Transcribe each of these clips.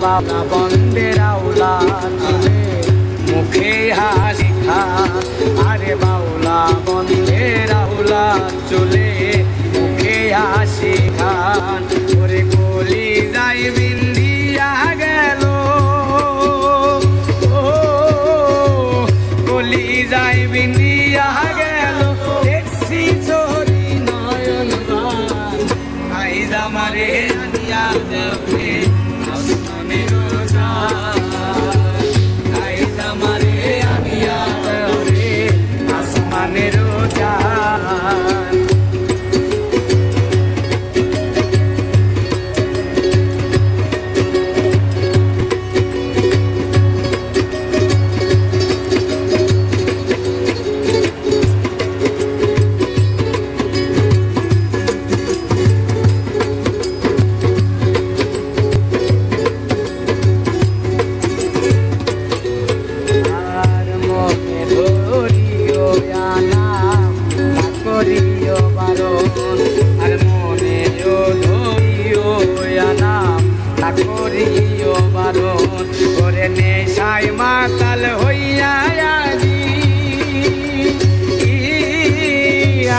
বাবা বন্দের আউলা চলে মুখে হাসি খান আরে বাউলা বন্দের আউলা চলে মুখে হাসি খান ওরে কলি যাই বিন্দিয়া গেল কলি যাই বিন্দিয়া গেল দেখছি চোরি নয়ন বান আইজ আমারে আনিয়া দেবে আসমানের চাঁদ আইজ আমারে আনিয়া দেবে আসমানের চাঁদ আর মনেও ধরিও নাম না করিও বারণ করে নেশায় মাতাল হইয়া আজি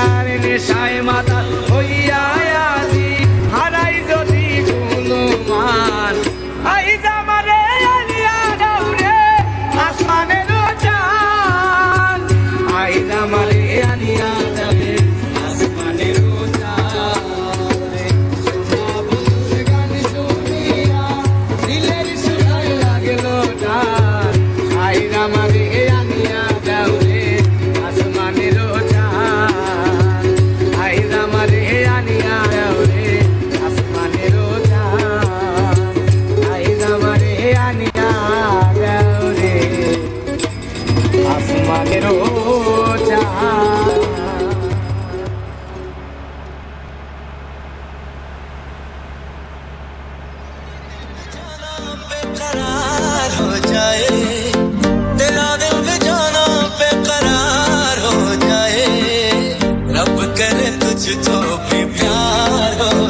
আর নেশায় মাতাল হইয়া আজি হারাই যদি কোনো মান আইজ আমারে আনিয়া দাও রে আসমানের চাঁদ আইজ আমারে আনিয়া যাবে আসমানেরও চাঁদ बेकरार हो जाए तेरा दिल बेजाना बेकरार हो जाए रब करे तुझको भी प्यार हो